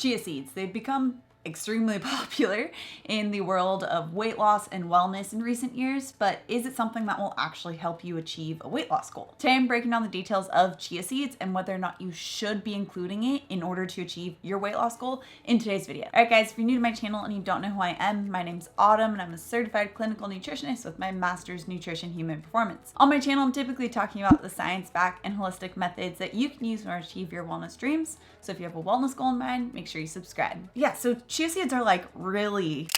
Chia seeds, they've become extremely popular in the world of weight loss and wellness in recent years, but is it something that will actually help you achieve a weight loss goal? Today I'm breaking down the details of chia seeds and whether or not you should be including it in order to achieve your weight loss goal in today's video. Alright guys, if you're new to my channel and you don't know who I am, my name's Autumn and I'm a certified clinical nutritionist with my master's nutrition human performance. On my channel I'm typically talking about the science-backed and holistic methods that you can use in order to achieve your wellness dreams. So if you have a wellness goal in mind, make sure you subscribe. Yeah, so chia seeds are like really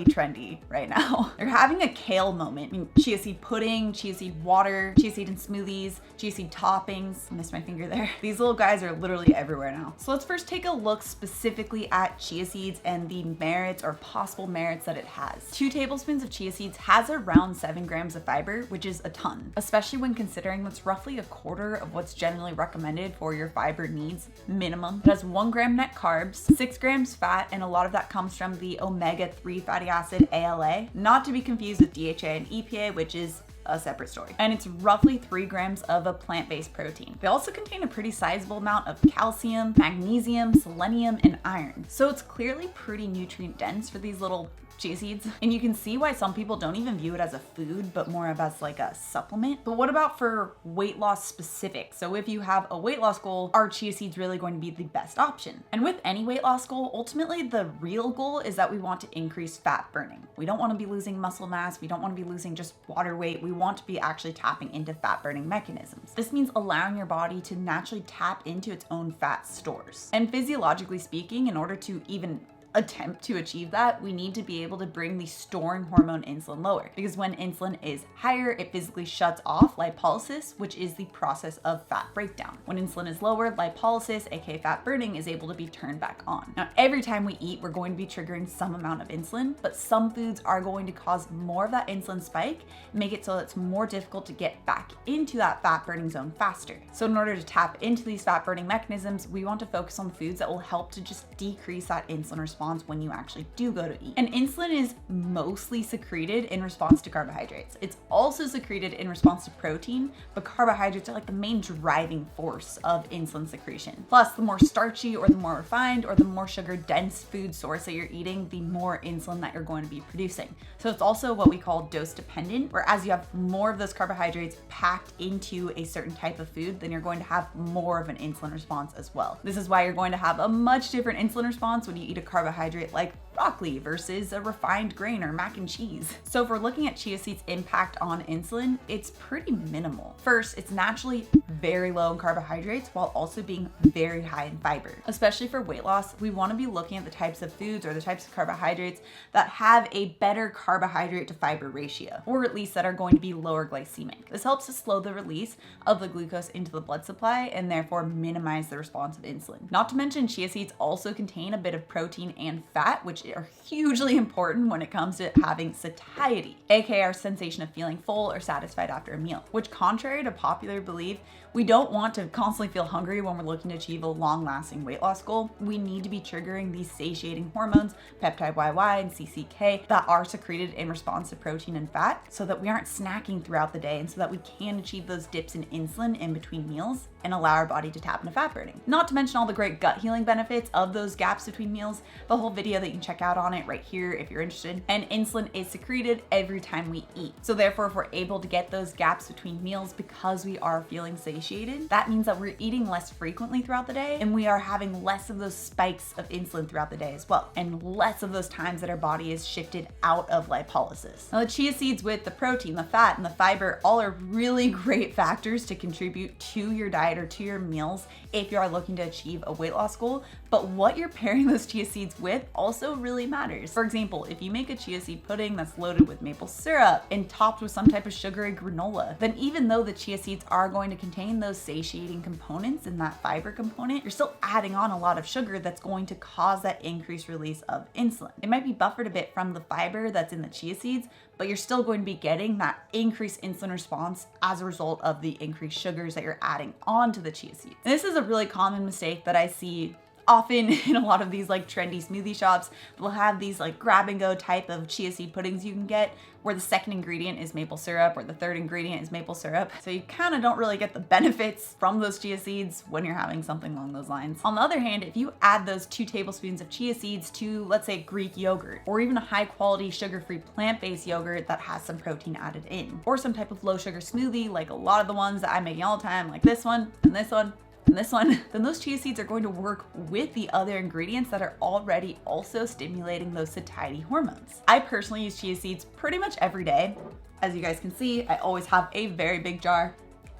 trendy right now. They're having a kale moment. I mean, chia seed pudding, chia seed water, chia seed in smoothies, chia seed toppings. I missed my finger there. These little guys are literally everywhere now. So let's first take a look specifically at chia seeds and the merits or possible merits that it has. 2 tablespoons of chia seeds has around 7 grams of fiber, which is a ton, especially when considering that's roughly a quarter of what's generally recommended for your fiber needs minimum. It has 1 gram net carbs, 6 grams fat, and a lot of that comes from the omega-3 fatty acid ALA, not to be confused with DHA and EPA, which is a separate story. And it's roughly 3 grams of a plant-based protein. They also contain a pretty sizable amount of calcium, magnesium, selenium, and iron. So it's clearly pretty nutrient dense for these little chia seeds. And you can see why some people don't even view it as a food, but more of as like a supplement. But what about for weight loss specific? So if you have a weight loss goal, are chia seeds really going to be the best option? And with any weight loss goal, ultimately the real goal is that we want to increase fat burning. We don't want to be losing muscle mass. We don't want to be losing just water weight. We want to be actually tapping into fat burning mechanisms. This means allowing your body to naturally tap into its own fat stores. And physiologically speaking, in order to even attempt to achieve that, we need to be able to bring the storing hormone insulin lower, because when insulin is higher, it physically shuts off lipolysis, which is the process of fat breakdown. When insulin is lower, lipolysis, aka fat burning, is able to be turned back on. Now, every time we eat, we're going to be triggering some amount of insulin, but some foods are going to cause more of that insulin spike, make it so it's more difficult to get back into that fat burning zone faster. So in order to tap into these fat burning mechanisms, we want to focus on foods that will help to just decrease that insulin response when you actually do go to eat. And insulin is mostly secreted in response to carbohydrates. It's also secreted in response to protein, but carbohydrates are like the main driving force of insulin secretion. Plus, the more starchy or the more refined or the more sugar dense food source that you're eating, the more insulin that you're going to be producing. So it's also what we call dose dependent, where as you have more of those carbohydrates packed into a certain type of food, then you're going to have more of an insulin response as well. This is why you're going to have a much different insulin response when you eat a carbohydrate like broccoli versus a refined grain or mac and cheese. So if we're looking at chia seeds' impact on insulin, it's pretty minimal. First, it's naturally very low in carbohydrates while also being very high in fiber. Especially for weight loss, we want to be looking at the types of foods or the types of carbohydrates that have a better carbohydrate to fiber ratio, or at least that are going to be lower glycemic. This helps to slow the release of the glucose into the blood supply and therefore minimize the response of insulin. Not to mention, chia seeds also contain a bit of protein and fat, which are hugely important when it comes to having satiety, aka our sensation of feeling full or satisfied after a meal, which, contrary to popular belief, we don't want to constantly feel hungry when we're looking to achieve a long-lasting weight loss goal. We need to be triggering these satiating hormones, peptide YY and CCK, that are secreted in response to protein and fat, so that we aren't snacking throughout the day and so that we can achieve those dips in insulin in between meals and allow our body to tap into fat burning. Not to mention all the great gut healing benefits of those gaps between meals, the whole video that you can check out on it right here if you're interested. And insulin is secreted every time we eat. So therefore, if we're able to get those gaps between meals because we are feeling satiated, that means that we're eating less frequently throughout the day and we are having less of those spikes of insulin throughout the day as well, and less of those times that our body is shifted out of lipolysis. Now, the chia seeds with the protein, the fat, and the fiber all are really great factors to contribute to your diet or to your meals if you are looking to achieve a weight loss goal, but what you're pairing those chia seeds with also really matters. For example, if you make a chia seed pudding that's loaded with maple syrup and topped with some type of sugary granola, then even though the chia seeds are going to contain those satiating components and that fiber component, you're still adding on a lot of sugar that's going to cause that increased release of insulin. It might be buffered a bit from the fiber that's in the chia seeds, but you're still going to be getting that increased insulin response as a result of the increased sugars that you're adding onto the chia seeds. And this is a really common mistake that I see often in a lot of these like trendy smoothie shops, they'll have these like grab and go type of chia seed puddings you can get where the second ingredient is maple syrup or the third ingredient is maple syrup. So you kind of don't really get the benefits from those chia seeds when you're having something along those lines. On the other hand, if you add those 2 tablespoons of chia seeds to, let's say, Greek yogurt, or even a high quality sugar-free plant-based yogurt that has some protein added in, or some type of low sugar smoothie, like a lot of the ones that I'm making all the time, like this one and this one, and this one, then those chia seeds are going to work with the other ingredients that are already also stimulating those satiety hormones. I personally use chia seeds pretty much every day. As you guys can see, I always have a very big jar.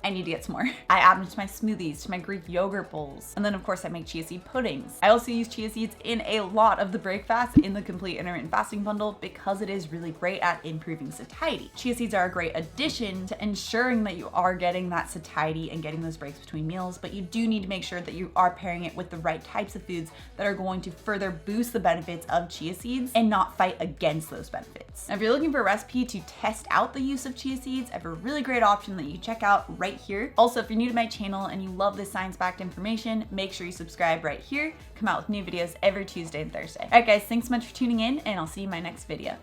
I need to get some more. I add them to my smoothies, to my Greek yogurt bowls. And then of course I make chia seed puddings. I also use chia seeds in a lot of the break fasts in the complete intermittent fasting bundle because it is really great at improving satiety. Chia seeds are a great addition to ensuring that you are getting that satiety and getting those breaks between meals, but you do need to make sure that you are pairing it with the right types of foods that are going to further boost the benefits of chia seeds and not fight against those benefits. Now, if you're looking for a recipe to test out the use of chia seeds, I have a really great option that you can check out right here. Also, if you're new to my channel and you love this science-backed information, make sure you subscribe right here. Come out with new videos every Tuesday and Thursday. All right guys, thanks so much for tuning in and I'll see you in my next video.